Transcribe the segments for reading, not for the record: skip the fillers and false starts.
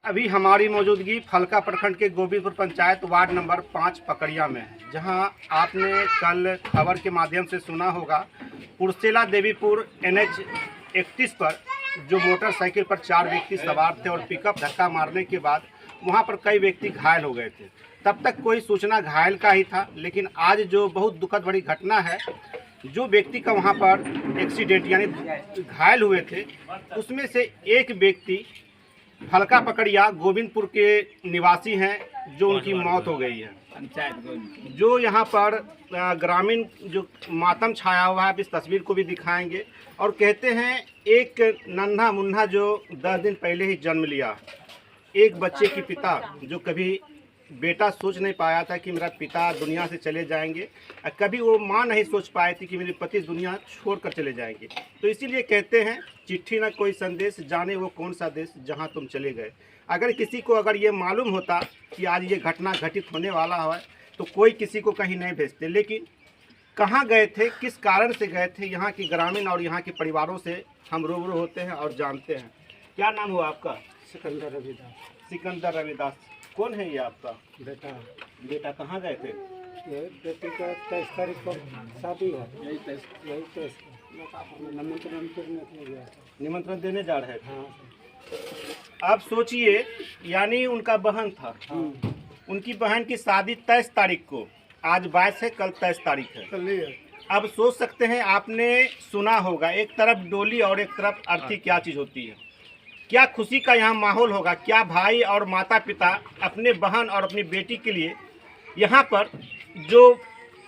अभी हमारी मौजूदगी फलका प्रखंड के गोविंदपुर पंचायत वार्ड नंबर 5 पकड़िया में है, जहां आपने कल खबर के माध्यम से सुना होगा पुरसेला देवीपुर NH 31 पर जो मोटरसाइकिल पर 4 व्यक्ति सवार थे और पिकअप धक्का मारने के बाद वहां पर कई व्यक्ति घायल हो गए थे। तब तक कोई सूचना घायल का ही था, लेकिन आज जो बहुत दुखद बड़ी घटना है, जो व्यक्ति का वहां पर एक्सीडेंट यानी घायल हुए थे, उसमें से एक व्यक्ति फलका पकड़िया गोविंदपुर के निवासी हैं, जो उनकी मौत हो गई है। जो यहाँ पर ग्रामीण जो मातम छाया हुआ है, आप इस तस्वीर को भी दिखाएंगे। और कहते हैं एक नन्हा मुन्ना जो 10 दिन पहले ही जन्म लिया, एक बच्चे की पिता जो कभी बेटा सोच नहीं पाया था कि मेरा पिता दुनिया से चले जाएंगे, कभी वो माँ नहीं सोच पाई थी कि मेरे पति दुनिया छोड़कर चले जाएंगे। तो इसीलिए कहते हैं चिट्ठी न कोई संदेश, जाने वो कौन सा देश जहाँ तुम चले गए। अगर किसी को अगर ये मालूम होता कि आज ये घटना घटित होने वाला है तो कोई किसी को कहीं नहीं भेजते, लेकिन कहाँ गए थे, किस कारण से गए थे, यहाँ के ग्रामीण और यहाँ के परिवारों से हम रूबरू होते हैं और जानते हैं। क्या नाम हुआ आपका? सिकंदर रविदास। सिकंदर रविदास। कौन है ये आपका? बेटा। बेटा कहाँ गए थे? ये बेटी का 23 तारीख को शादी है, यही 23 निमंत्रण करने गया था। निमंत्रण देने जा रहे थे। हाँ। आप सोचिए, यानी उनका बहन था। हाँ। उनकी बहन की शादी 23 तारीख को, आज 22 है, कल 23 तारीख है। अब सोच सकते हैं, आपने सुना होगा एक तरफ डोली और एक तरफ अर्थी क्या चीज़ होती है। क्या खुशी का यहाँ माहौल होगा, क्या भाई और माता पिता अपने बहन और अपनी बेटी के लिए यहाँ पर जो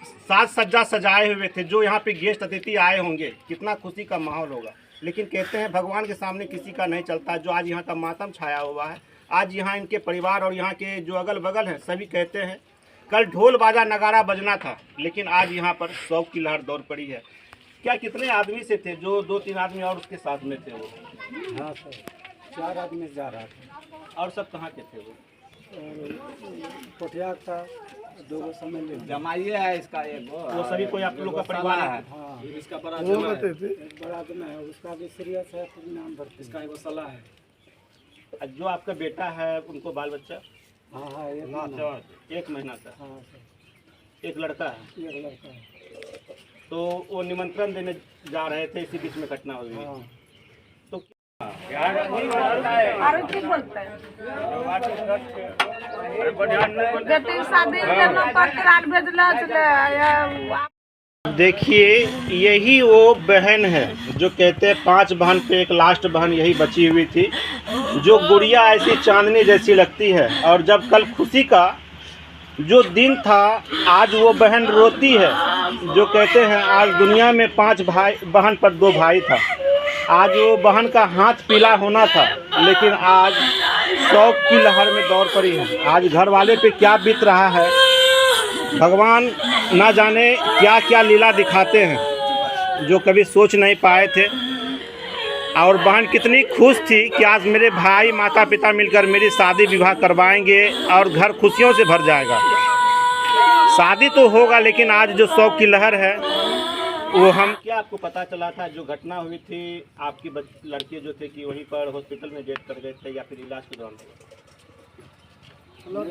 साज सज्जा सजाए हुए थे, जो यहाँ पे गेस्ट अतिथि आए होंगे, कितना खुशी का माहौल होगा। लेकिन कहते हैं भगवान के सामने किसी का नहीं चलता। जो आज यहाँ का मातम छाया हुआ है, आज यहाँ इनके परिवार और यहाँ के जो अगल बगल हैं सभी कहते हैं कल ढोल बाजा नगारा बजना था, लेकिन आज यहाँ पर शौक की लहर दौड़ पड़ी है। क्या कितने आदमी से थे? जो 2-3 आदमी और उसके साथ में थे वो? हाँ सर, 4 आदमी जा रहा था। और सब कहाँ के थे वो? कोठिया का 2 समय ले जमाइए है इसका एक वो सभी कोई आप लोग का परिवार है? हाँ। इसका बड़ा एक बड़ा आदमी है, उसका भी सीरियस है, फिर नाम भरते। इसका एक सलाह है। जो आपका बेटा है उनको बाल बच्चा? हाँ हाँ, 1 महीना का। हाँ सर, एक लड़का है। एक लड़का है। तो वो निमंत्रण देने जा रहे थे, इसी बीच में घटना हुई। हाँ। तो आरोग्य बोलते हैं बेटी के शादी में पत्र भेजला छले। देखिए, यही वो बहन है जो कहते हैं 5 बहन पे एक लास्ट बहन यही बची हुई थी, जो गुड़िया ऐसी चांदनी जैसी लगती है। और जब कल खुशी का जो दिन था, आज वो बहन रोती है, जो कहते हैं आज दुनिया में 5 भाई बहन पर 2 भाई था। आज वो बहन का हाथ पीला होना था, लेकिन आज शौक की लहर में दौड़ पड़ी है। आज घर वाले पे क्या बीत रहा है, भगवान ना जाने क्या क्या लीला दिखाते हैं, जो कभी सोच नहीं पाए थे। और बहन कितनी खुश थी कि आज मेरे भाई माता पिता मिलकर मेरी शादी विवाह करवाएंगे और घर खुशियों से भर जाएगा। शादी तो होगा, लेकिन आज जो शौक की लहर है वो हम। क्या आपको पता चला था जो घटना हुई थी, आपकी लड़के जो थे कि वहीं पर हॉस्पिटल में डेथ कर गए थे या फिर इलाज के दौरान? Float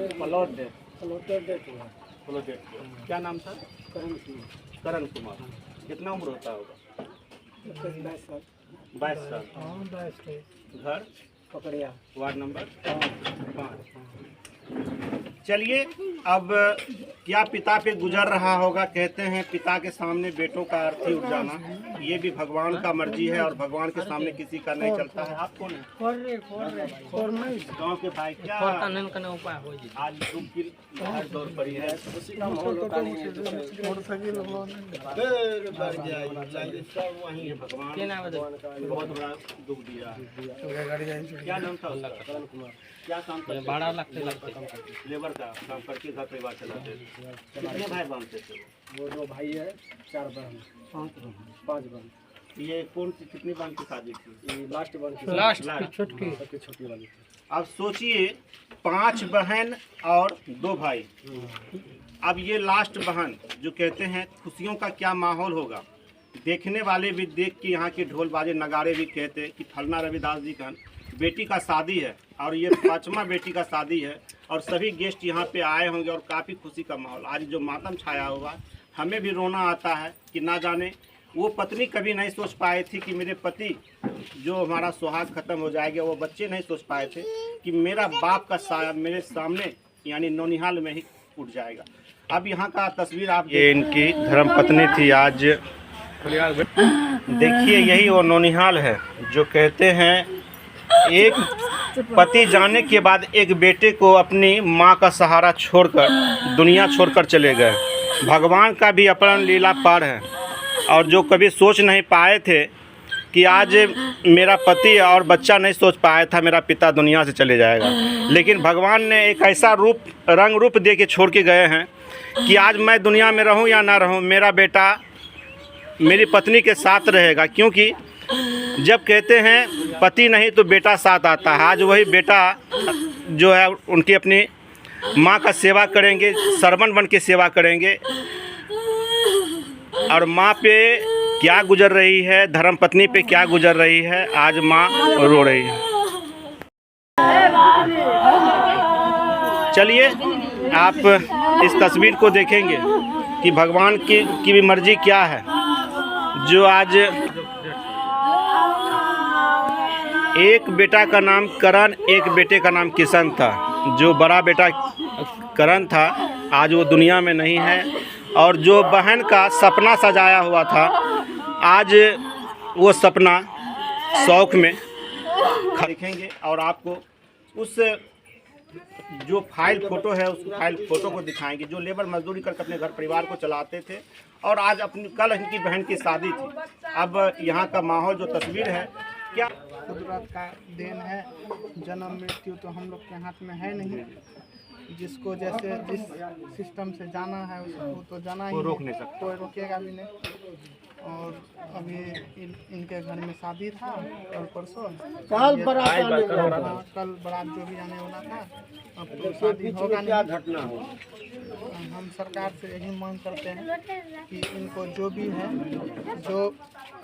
death. क्या नाम था? करण कुमार। कितना उम्र होता होगा? 22 साल। घर पकड़िया, वार्ड नंबर 5। चलिए, अब क्या पिता पे गुजर रहा होगा। कहते हैं पिता के सामने बेटों का अर्थी उठ जाना, ये भी भगवान का मर्जी है और भगवान के सामने किसी का नहीं चलता है। आप कौन है? गाँव के भाई। क्या आज दुख की लहर दौड़ पड़ी है? वही है, भगवान बहुत बड़ा दुख दिया। क्या नाम था उसका? करण कुमार। क्या काम करते? 12 लाख लेबर का काम करके घर परिवार चलाते थे। कितने भाई बहन थे? वो 2 भाई है, 4 बहन, 5 बहन। ये कौन सी कितनी बहन की शादी थी? ये लास्ट बहन की, छोटी वाली थी। अब सोचिए, 5 बहन और 2 भाई। अब ये लास्ट बहन जो कहते हैं खुशियों का क्या माहौल होगा। देखने वाले भी देख के यहाँ के ढोल बाजे नगाड़े भी कहते कि फलना रविदास जी का बेटी का शादी है, और ये 5वां बेटी का शादी है और सभी गेस्ट यहाँ पे आए होंगे और काफ़ी खुशी का माहौल। आज जो मातम छाया हुआ, हमें भी रोना आता है कि ना जाने वो पत्नी कभी नहीं सोच पाए थी कि मेरे पति जो हमारा सुहाग खत्म हो जाएगा, वो बच्चे नहीं सोच पाए थे कि मेरा बाप का साया मेरे सामने यानी नौनिहाल में ही उठ जाएगा। अब यहाँ का तस्वीर आप, ये इनकी धर्मपत्नी थी। आज देखिए यही वो नौनिहाल है जो कहते हैं एक पति जाने के बाद एक बेटे को अपनी माँ का सहारा छोड़कर दुनिया छोड़कर चले गए। भगवान का भी अपना लीला पार है और जो कभी सोच नहीं पाए थे कि आज मेरा पति और बच्चा नहीं सोच पाया था मेरा पिता दुनिया से चले जाएगा, लेकिन भगवान ने एक ऐसा रंग रूप दे के छोड़ के गए हैं कि आज मैं दुनिया में रहूं या ना रहूं, मेरा बेटा मेरी पत्नी के साथ रहेगा। क्योंकि जब कहते हैं पति नहीं तो बेटा साथ आता है, आज वही बेटा जो है उनकी अपनी माँ का सेवा करेंगे, सरवन बन के सेवा करेंगे। और माँ पे क्या गुजर रही है, धर्मपत्नी पे क्या गुजर रही है, आज माँ रो रही है। चलिए आप इस तस्वीर को देखेंगे कि भगवान की भी मर्जी क्या है, जो आज एक बेटा का नाम करण, एक बेटे का नाम किशन था। जो बड़ा बेटा करण था आज वो दुनिया में नहीं है, और जो बहन का सपना सजाया हुआ था आज वो सपना शौक में देखेंगे। और आपको उस जो फाइल फ़ोटो है उस फाइल फ़ोटो को दिखाएंगे जो लेबर मजदूरी करके अपने घर परिवार को चलाते थे और आज अपनी कल इनकी बहन की शादी थी। अब यहाँ का माहौल जो तस्वीर है, क्या कुदरत का देन है। जन्म मृत्यु तो हम लोग के हाथ में है नहीं, जिसको जैसे जिस सिस्टम से जाना है उसको तो जाना ही, कोई रोक नहीं सकता, कोई रोकेगा भी नहीं। और अभी इनके घर में शादी था कल परसों, कल बारात जो भी आने वाला था, अब तो शादी होगा नहीं। घटना हो, हम सरकार से यही मांग करते हैं कि इनको जो भी है जो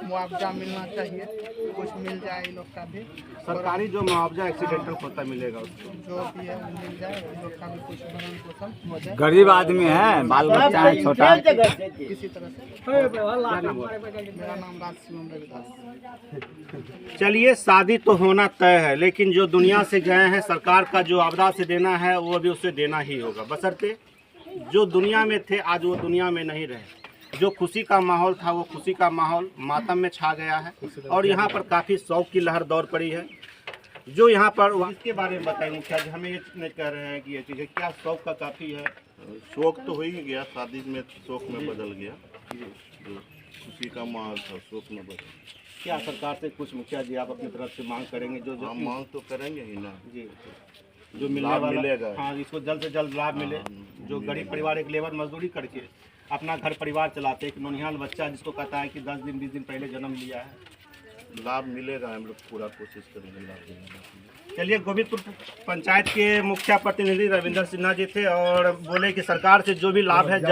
मुआवजा मिलना चाहिए कुछ मिल जाए, इन लोग का भी सरकारी जो मुआवजा एक्सीडेंटल होता मिलेगा उसको जो भी है वो मिल जाए, इन लोग का भी कुछ भरण पोषण हो जाए। गरीब आदमी है, बाल बच्चा है छोटा, किसी तरह से। मेरा नाम राज शिवम रविदास। चलिए शादी तो होना तय है, लेकिन जो दुनिया से गए हैं सरकार का जो आपदा से देना है वो भी उसे देना ही होगा। बशर्ते जो दुनिया में थे आज वो दुनिया में नहीं रहे। जो खुशी का माहौल था वो खुशी का माहौल मातम में छा गया है और यहाँ पर काफ़ी शौक की लहर दौड़ पड़ी है। जो यहाँ पर इसके बारे में बताएंगे क्या, हमें ये नहीं कह रहे हैं कि ये चीज़ क्या शौक का काफ़ी है। शौक तो हो ही गया, शादी में शौक में बदल गया, जो खुशी का माहौल था शौक में बदल। क्या सरकार से कुछ मुखिया जी आप अपनी तरफ से मांग करेंगे? जो हम मांग तो करेंगे ही ना जी, जो मिलने लाभ वाला मिलेगा। हाँ, इसको जल्द से जल्द लाभ मिले। जो गरीब परिवार एक लेबर मजदूरी करके अपना घर परिवार चलाते, एक नौनिहाल बच्चा जिसको कहता है कि 10 दिन 20 दिन पहले जन्म लिया है, लाभ मिलेगा। हम लोग पूरा कोशिश करेंगे लाभ देने का। चलिए, गोविंदपुर पंचायत के मुखिया प्रतिनिधि रविंदर सिन्हा जी थे और बोले कि सरकार से जो भी लाभ है जल्द